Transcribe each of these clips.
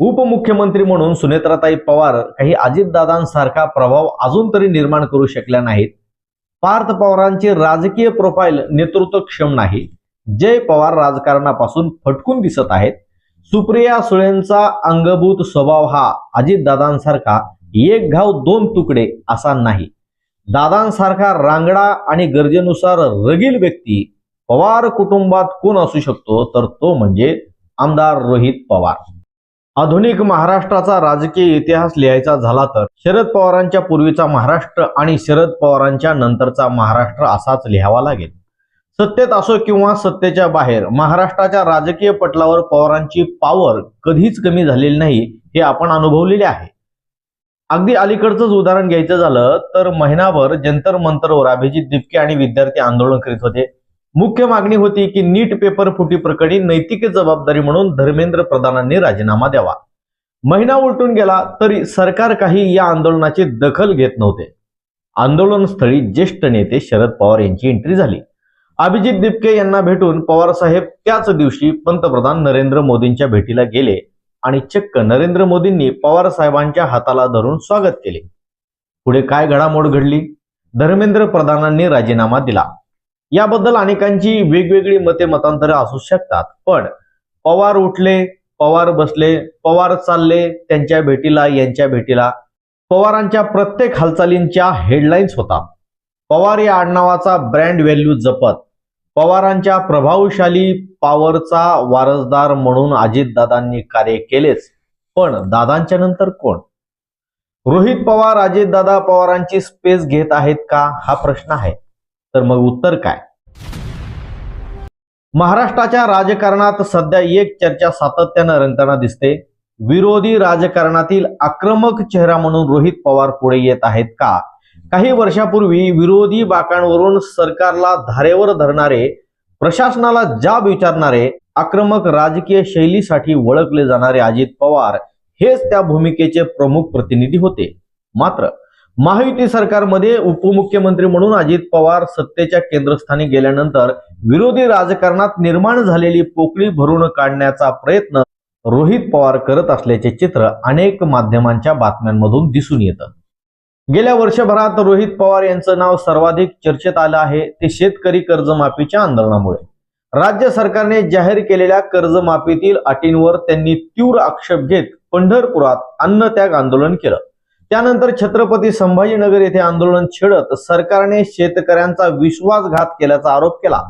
उपमुख्यमंत्री म्हणून सुनेत्राताई पवार काही अजितदादांसारखा प्रभाव अजून तरी निर्माण करू शकल्या नाहीत. पार्थ पवारांची राजकीय प्रोफाईल नेतृत्वक्षम नाही. जय पवार राजकारणापासून फटकून दिसत आहेत. सुप्रिया सुळेंचा अंगभूत स्वभाव हा अजितदादांसारखा एक घाव दोन तुकडे असा नाही. दादांसारखा रांगडा आणि गरजेनुसार रगील व्यक्ती पवार कुटुंबात कोण असू शकतो तर तो म्हणजे आमदार रोहित पवार. आधुनिक महाराष्ट्राचा राजकीय इतिहास लिहायचा झाला तर शरद पवारांच्या पूर्वीचा महाराष्ट्र आणि शरद पवारांच्या नंतरचा महाराष्ट्र असाच लिहावा लागेल. सत्तेत असो किंवा सत्तेच्या बाहेर महाराष्ट्राच्या राजकीय पटलावर पवारांची पॉवर कधीच कमी झालेली नाही हे आपण अनुभवलेले आहे. अगदी अलीकडचंच उदाहरण घ्यायचं झालं तर महिनाभर जंतर मंतरवर अभिजित दिपके आणि विद्यार्थी आंदोलन करीत होते. मुख्य मागणी होती की नीट पेपर फुटी प्रकरणी नैतिक जबाबदारी म्हणून धर्मेंद्र प्रधानांनी राजीनामा द्यावा. महिना उलटून गेला तरी सरकार काही या आंदोलनाची दखल घेत नव्हते. आंदोलनस्थळी ज्येष्ठ नेते शरद पवार यांची एंट्री झाली. अभिजित दिपके यांना भेटून पवार साहेब त्याच दिवशी पंतप्रधान नरेंद्र मोदींच्या भेटीला गेले आणि चक्क नरेंद्र मोदींनी पवार साहेबांच्या हाताला धरून स्वागत केले. पुढे काय घडामोड घडली? धर्मेंद्र प्रधानांनी राजीनामा दिला. याबद्दल अनेकांची वेगवेगळी मतांतरे असू शकतात, पण पवार उठले, पवार बसले, पवार चालले, त्यांच्या भेटीला यांच्या भेटीला. पवारांच्या प्रत्येक हालचालींच्या हेडलाईन्स होता. पवार या आडनावाचा ब्रँड व्हॅल्यू जपत पवारांच्या प्रभावशाली पॉवरचा वारसदार म्हणून अजितदादांनी कार्य केलेच. पण दादांच्या नंतर कोण? रोहित पवार अजितदादा पवारांची स्पेस घेत आहेत का हा प्रश्न आहे. तर मग उत्तर काय? महाराष्ट्राच्या राजकारणात सध्या एक चर्चा सातत्यानं रंगताना दिसते. विरोधी राजकारणातील आक्रमक चेहरा म्हणून रोहित पवार पुढे येत आहेत का? काही वर्षापूर्वी विरोधी बाकांवरून सरकारला धारेवर धरणारे, प्रशासनाला जाब विचारणारे, आक्रमक राजकीय शैलीसाठी ओळखले जाणारे अजित पवार हेच त्या भूमिकेचे प्रमुख प्रतिनिधी होते. मात्र महायुती सरकारमध्ये उपमुख्यमंत्री म्हणून अजित पवार सत्तेच्या केंद्रस्थानी गेल्यानंतर विरोधी राजकारणात निर्माण झालेली पोकळी भरून काढण्याचा प्रयत्न रोहित पवार करत असल्याचे चित्र अनेक माध्यमांच्या बातम्यांमधून दिसून येतं. गेल्या वर्षभरात रोहित पवार यांचं नाव सर्वाधिक चर्चेत आलं आहे ते शेतकरी कर्जमाफीच्या आंदोलनामुळे. राज्य सरकारने जाहीर केलेल्या कर्जमाफीतील अटींवर त्यांनी तीव्र आक्षेप घेत पंढरपुरात अन्नत्याग आंदोलन केलं. त्यानंतर छत्रपती संभाजीनगर येथे आंदोलन छेडत सरकारने शेतकऱ्यांचा विश्वासघात केल्याचा आरोप केला.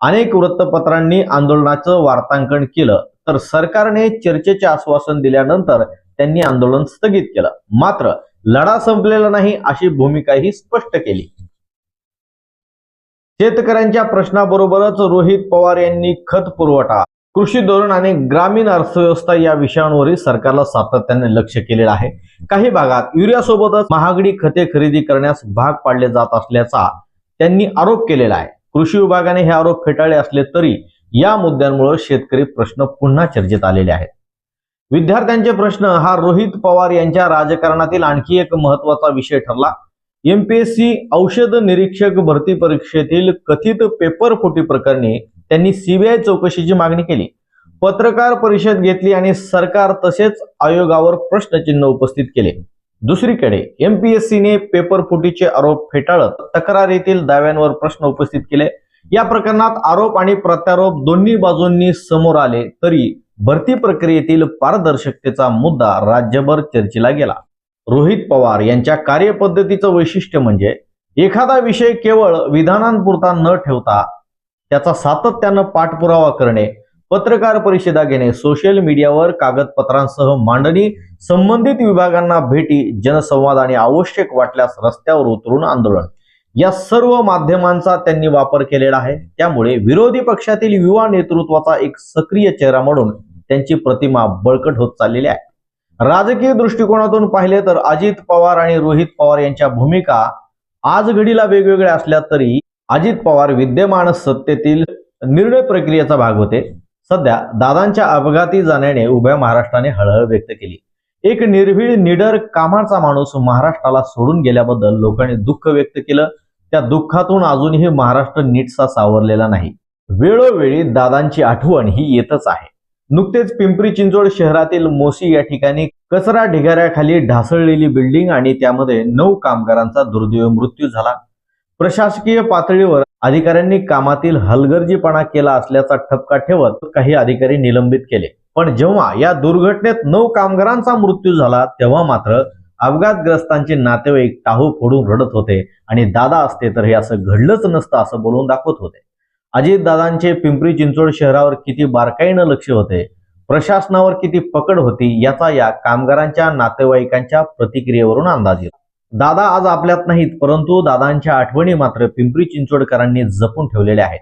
अनेक वृत्तपत्रांनी आंदोलनाचं वार्तांकन केलं तर सरकारने चर्चेचे आश्वासन दिल्यानंतर त्यांनी आंदोलन स्थगित केलं. मात्र लढा संपलेला नाही अशी भूमिकाही स्पष्ट केली. शेतकऱ्यांच्या प्रश्नाबरोबरच रोहित पवार यांनी खत पुरवठा, कृषी धोरण आणि ग्रामीण अर्थव्यवस्था या विषयांवरही सरकारला सातत्याने लक्ष केलेलं आहे. काही भागात युरियासोबतच महागडी खते खरेदी करण्यास भाग पाडले जात असल्याचा त्यांनी आरोप केलेला आहे. कृषी विभागाने हे आरोप फेटाळले असले तरी या मुद्द्यांमुळे शेतकरी प्रश्न पुन्हा चर्चेत आलेले आहेत. विद्यार्थ्यांचे प्रश्न हा रोहित पवार यांच्या राजकारणातील आणखी एक महत्वाचा विषय ठरला. एमपीएससी औषध निरीक्षक भरती परीक्षेतील कथित पेपर फुटी प्रकरणी त्यांनी सीबीआय चौकशीची मागणी केली. पत्रकार परिषद घेतली आणि सरकार तसेच आयोगावर प्रश्नचिन्ह उपस्थित केले. दुसरीकडे एमपीएससीने पेपर फुटीचे आरोप फेटाळत तक्रारीतील दाव्यांवर प्रश्न उपस्थित केले. या प्रकरणात आरोप आणि प्रत्यारोप दोन्ही बाजूंनी समोर आले तरी भरती प्रक्रियेतील पारदर्शकतेचा मुद्दा राज्यभर चर्चेला गेला. रोहित पवार यांच्या कार्यपद्धतीचं वैशिष्ट्य म्हणजे एखादा विषय केवळ विधानांपुरता न ठेवता त्याचा सातत्यानं पाठपुरावा करणे, पत्रकार परिषदा घेणे, सोशल मीडियावर कागदपत्रांसह मांडणी, संबंधित विभागांना भेटी, जनसंवाद आणि आवश्यक वाटल्यास रस्त्यावर उतरून आंदोलन या सर्व माध्यमांचा त्यांनी वापर केलेला आहे. त्यामुळे विरोधी पक्षातील युवा नेतृत्वाचा एक सक्रिय चेहरा म्हणून त्यांची प्रतिमा बळकट होत चाललेली आहे. राजकीय दृष्टिकोनातून पाहिले तर अजित पवार आणि रोहित पवार यांच्या भूमिका आज घडीला वेगवेगळ्या असल्या तरी अजित पवार विद्यमान सत्तेतील निर्णय प्रक्रियेचा भाग होते. सध्या दादांच्या अपघाती जाण्याने उभ्या महाराष्ट्राने हळहळ व्यक्त केली. एक निर्भीड, निडर, कामाचा माणूस महाराष्ट्राला सोडून गेल्याबद्दल लोकांनी दुःख व्यक्त केलं. त्या दुःखातून अजूनही महाराष्ट्र नीटसा सावरलेला नाही. वेळोवेळी दादांची आठवण ही येतच आहे. नुकतेच पिंपरी चिंचवड शहरातील मोसी या ठिकाणी कचरा ढिगाऱ्याखाली ढासळलेली बिल्डिंग आणि त्यामध्ये 9 कामगारांचा दुर्दैवी मृत्यू झाला. प्रशासकीय पातळीवर अधिकाऱ्यांनी कामातील हलगर्जीपणा केला असल्याचा ठपका ठेवत काही अधिकारी निलंबित केले. पण जेव्हा या दुर्घटनेत 9 कामगारांचा मृत्यू झाला तेव्हा मात्र अपघातग्रस्तांचे नातेवाईक टाहू फोडून रडत होते आणि दादा असते तर हे असं घडलंच नसतं असं बोलून दाखवत होते. अजितदादांचे पिंपरी चिंचवड शहरावर किती बारकाईनं लक्ष होते, प्रशासनावर किती पकड होती याचा या कामगारांच्या नातेवाईकांच्या प्रतिक्रियेवरून अंदाज येतो. दादा आज आपल्यात नाहीत, परंतु दादांच्या आठवणी मात्र पिंपरी चिंचवडकरांनी जपून ठेवलेल्या आहेत.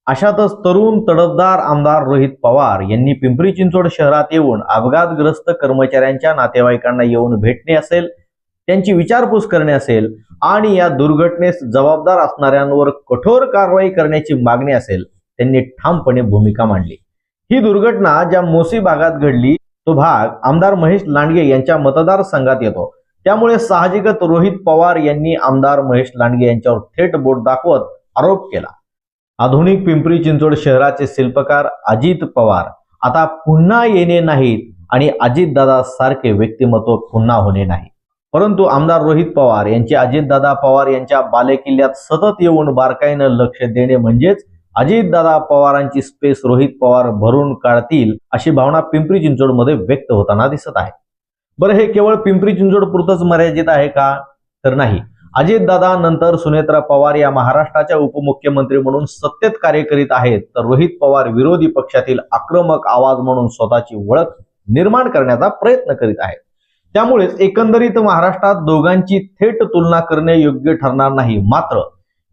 अशातच तरुण तडफदार आमदार रोहित पवार यांनी पिंपरी चिंचवड शहरात येऊन अपघातग्रस्त कर्मचाऱ्यांच्या नातेवाईकांना येऊन भेटणे असेल, त्यांची विचारपूस करणे असेल आणि या दुर्घटनेस जबाबदार असणाऱ्यांवर कठोर कारवाई करण्याची मागणी असेल, त्यांनी ठामपणे भूमिका मांडली. ही दुर्घटना ज्या मोसी भागात घडली तो भाग आमदार महेश लांडगे यांच्या मतदारसंघात येतो. त्यामुळे साहजिकच रोहित पवार यांनी आमदार महेश लांडगे यांच्यावर थेट बोट दाखवत आरोप केला. आधुनिक पिंपरी चिंचवड शहराचे शिल्पकार अजित पवार आता पुन्हा येणे नाहीत आणि अजितदादा सारखे व्यक्तिमत्व पुन्हा होणे नाही. परंतु आमदार रोहित पवार यांचे अजितदादा पवार यांच्या बालेकिल्ल्यात सतत येऊन बारकाईनं लक्ष देणे म्हणजेच अजितदादा पवारांची स्पेस रोहित पवार भरून काढतील अशी भावना पिंपरी चिंचवडमध्ये व्यक्त होताना दिसत आहे. बरं, हे केवळ पिंपरी चिंचवड पुरतच मर्यादित आहे का? तर नाही. अजितदादा नंतर सुनेत्रा पवार या महाराष्ट्राच्या उपमुख्यमंत्री म्हणून सत्तेत कार्य करीत आहेत, तर रोहित पवार विरोधी पक्षातील आक्रमक आवाज म्हणून स्वतःची ओळख निर्माण करण्याचा प्रयत्न करीत आहेत. त्यामुळेच एकंदरीत महाराष्ट्रात दोघांची थेट तुलना करणे योग्य ठरणार नाही. मात्र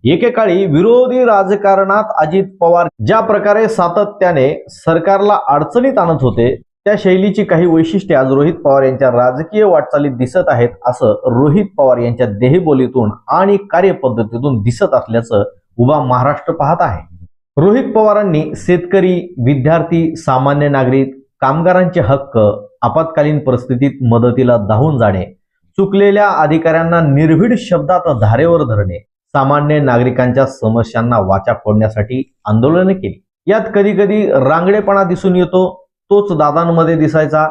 एकेकाळी विरोधी राजकारणात अजित पवार ज्या प्रकारे सातत्याने सरकारला अडचणीत आणत होते, त्या शैलीची काही वैशिष्ट्ये आज रोहित पवार यांच्या राजकीय वाटचालीत दिसत आहेत, असं रोहित पवार यांच्या देहबोलीतून आणि कार्यपद्धतीतून दिसत असल्याचं उभा महाराष्ट्र पाहत आहे. रोहित पवारांनी शेतकरी, विद्यार्थी, सामान्य नागरिक, कामगारांचे हक्क, आपत्कालीन परिस्थितीत मदतीला धावून जाणे, चुकलेल्या अधिकाऱ्यांना निर्भीड शब्दात धारेवर धरणे, सामान्य नागरिकांच्या समस्यांना वाचा फोडण्यासाठी आंदोलने केली. यात कधी कधी रांगडेपणा दिसून येतो, तोच दादांमध्ये दिसायचा.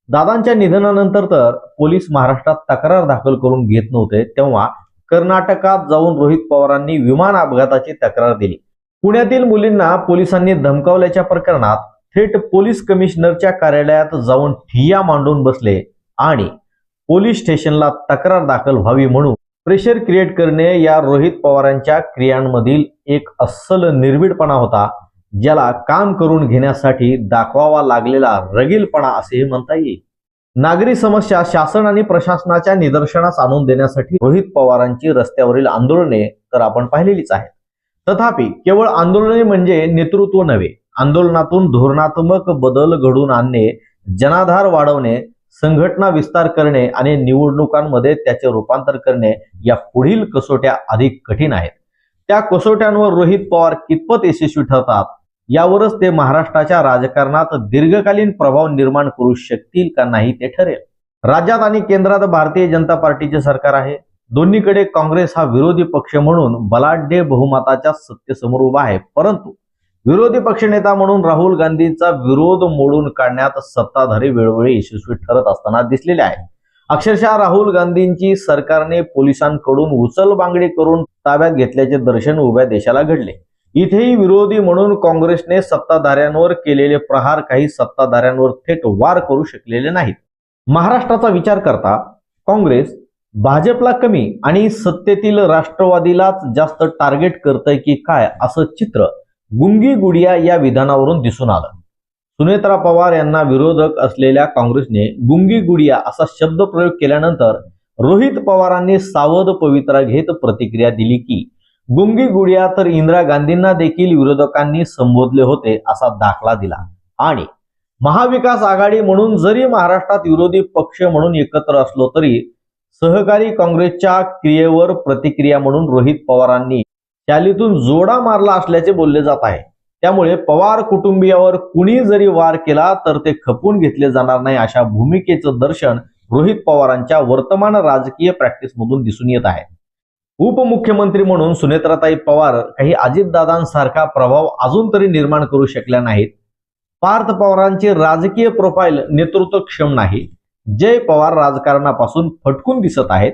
दादांच्या निधनानंतर तर पोलीस महाराष्ट्रात तक्रार दाखल करून घेत नव्हते, तेव्हा कर्नाटकात जाऊन रोहित पवारांनी विमान अपघाताची तक्रार दिली. पुण्यातील मुलींना पोलिसांनी धमकावल्याच्या प्रकरणात थेट पोलीस कमिशनरच्या कार्यालयात जाऊन ठिय्या मांडून बसले आणि पोलीस स्टेशनला तक्रार दाखल व्हावी म्हणून प्रेशर क्रिएट करणे या रोहित पवारांच्या क्रियांमधील एक अस्सल निर्भीडपणा होता, ज्याला काम करून घेण्यासाठी दाखवावा लागलेला रगीलपणा असेही म्हणता येईल. नागरी समस्या शासन आणि प्रशासनाच्या निदर्शनास आणून देण्यासाठी रोहित पवारांची रस्त्यावरील आंदोलने तर आपण पाहिलेलीच आहेत. तथापि केवळ आंदोलने म्हणजे नेतृत्व नव्हे. आंदोलनातून धोरणात्मक बदल घडवून आणणे, जनाधार वाढवणे, संघटना विस्तार करणे आणि निवडणुकांमध्ये त्याचे रूपांतर करणे या पुढील कसोट्या अधिक कठीण आहेत. त्या कसोट्यांवर रोहित पवार कितपत यशस्वी ठरतात यावरच ते महाराष्ट्राच्या राजकारणात दीर्घकालीन प्रभाव निर्माण करू शकतील का नाही ते ठरेल. राज्यात आणि केंद्रात भारतीय जनता पार्टीचे सरकार आहे. दोन्हीकडे काँग्रेस हा विरोधी पक्ष म्हणून बलाढ्य बहुमताच्या सत्तेसमोर उभा आहे. परंतु विरोधी पक्षनेता म्हणून राहुल गांधींचा विरोध मोडून काढण्यात सत्ताधारी वेळोवेळी यशस्वी ठरत असताना दिसलेले आहे. अक्षरशः राहुल गांधींची सरकारने पोलिसांकडून उचलबांगडी करून ताब्यात घेतल्याचे दर्शन उभ्या देशाला घडले. इथेही विरोधी म्हणून काँग्रेसने सत्ताधाऱ्यांवर केलेले प्रहार काही सत्ताधाऱ्यांवर थेट वार करू शकलेले नाहीत. महाराष्ट्राचा विचार करता काँग्रेस भाजपला कमी आणि सत्तेतील राष्ट्रवादीलाच जास्त टार्गेट करतय की काय असं चित्र गुंगी गुडिया या विधानावरून दिसून आलं. सुनेत्रा पवार यांना विरोधक असलेल्या काँग्रेसने गुंगी गुडिया असा शब्द प्रयोग केल्यानंतर रोहित पवारांनी सावध पवित्रा घेत प्रतिक्रिया दिली की गुंगी गुडिया तर इंदिरा गांधींना देखील विरोधकांनी संबोधले होते असा दाखला दिला आणि महाविकास आघाडी म्हणून जरी महाराष्ट्रात विरोधी पक्ष म्हणून एकत्र असलो तरी सहकारी काँग्रेसच्या क्रियेवर प्रतिक्रिया म्हणून रोहित पवारांनी चालीतून जोडा मारला असल्याचे बोलले जात आहे. त्यामुळे पवार कुटुंबियावर कुणी जरी वार केला तर ते खपून घेतले जाणार नाही अशा भूमिकेचं दर्शन रोहित पवारांच्या वर्तमान राजकीय प्रॅक्टिसमधून दिसून येत आहे. उपमुख्यमंत्री म्हणून सुनेत्राताई पवार काही अजितदादांसारखा प्रभाव अजून तरी निर्माण करू शकल्या नाहीत. पार्थ पवारांची राजकीय प्रोफाईल नेतृत्वक्षम नाही. जय पवार राजकारणापासून फटकून दिसत आहेत.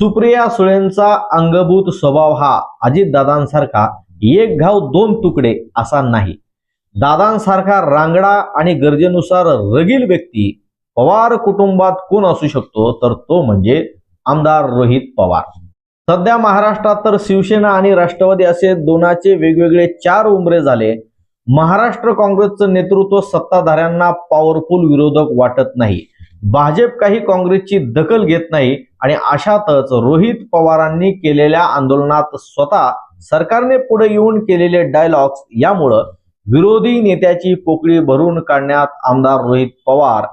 सुप्रिया सुळेंचा अंगभूत स्वभाव हा अजितदादांसारखा एक घाव दोन तुकडे असा नाही. दादांसारखा रांगडा आणि गरजेनुसार रगील व्यक्ती पवार कुटुंबात कोण असू शकतो, तर तो म्हणजे आमदार रोहित पवार. सध्या महाराष्ट्रात तर शिवसेना आणि राष्ट्रवादी असे दोनाचे वेगवेगळे चार उंबरे झाले. महाराष्ट्र काँग्रेसचं नेतृत्व सत्ताधाऱ्यांना पॉवरफुल विरोधक वाटत नाही. भाजप काही काँग्रेसची दखल घेत नाही आणि अशातच रोहित पवारांनी केलेल्या आंदोलनात स्वतः सरकारने पुढे येऊन केलेले डायलॉग्स यामुळं विरोधी नेत्याची पोकळी भरून काढण्यात आमदार रोहित पवार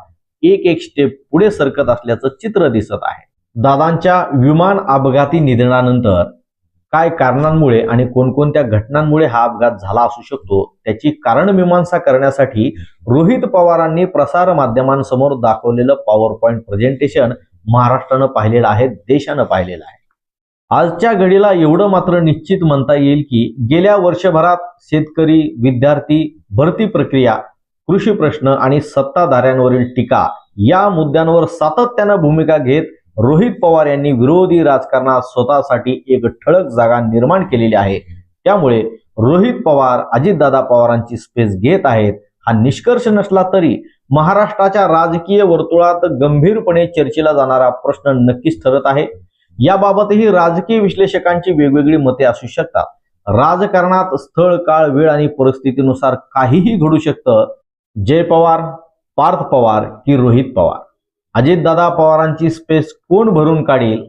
एक एक स्टेप पुढे सरकत असल्याचं चित्र दिसत आहे. दादांच्या विमान अपघाती निधनानंतर काय कारणांमुळे आणि कोणकोणत्या घटनांमुळे हा अपघात झाला असू शकतो त्याची कारणमीमांसा करण्यासाठी रोहित पवारांनी प्रसार माध्यमांसमोर दाखवलेलं पॉवर पॉइंट प्रेझेंटेशन महाराष्ट्रानं पाहिलेलं आहे, देशानं पाहिलेलं आहे. आजच्या घडीला एवढं मात्र निश्चित म्हणता येईल की गेल्या वर्षभरात शेतकरी, विद्यार्थी, भरती प्रक्रिया, कृषी प्रश्न आणि सत्ताधाऱ्यांवरील टीका या मुद्द्यांवर सातत्यानं भूमिका घेत रोहित पवार यांनी विरोधी राजकारणात स्वतःसाठी एक ठळक जागा निर्माण केलेली आहे. त्यामुळे रोहित पवार अजितदादा पवारांची स्पेस घेत आहेत. हा निष्कर्ष नसला तरी महाराष्ट्राच्या राजकीय वर्तुळात गंभीरपणे चर्चेला जाणारा प्रश्न नक्कीच ठरत आहे. याबाबतही राजकीय विश्लेषकांची वेगवेगळी मते असू शकतात. राजकारणात स्थळ, काळ, वेळ आणि परिस्थितीनुसार काहीही घडू शकतं. जय पवार, पार्थ पवार की रोहित पवार, अजितदादा पवारांची स्पेस कोण भरून काढेल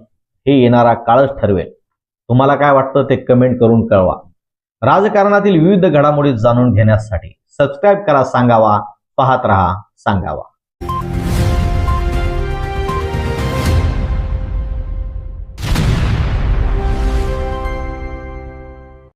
हे येणारा काळच ठरवेल. तुम्हाला काय वाटतं ते कमेंट करून कळवा. राजकारणातील विविध घडामोडी जाणून घेण्यासाठी सबस्क्राईब करा सांगावा. पाहत रहा सांगावा.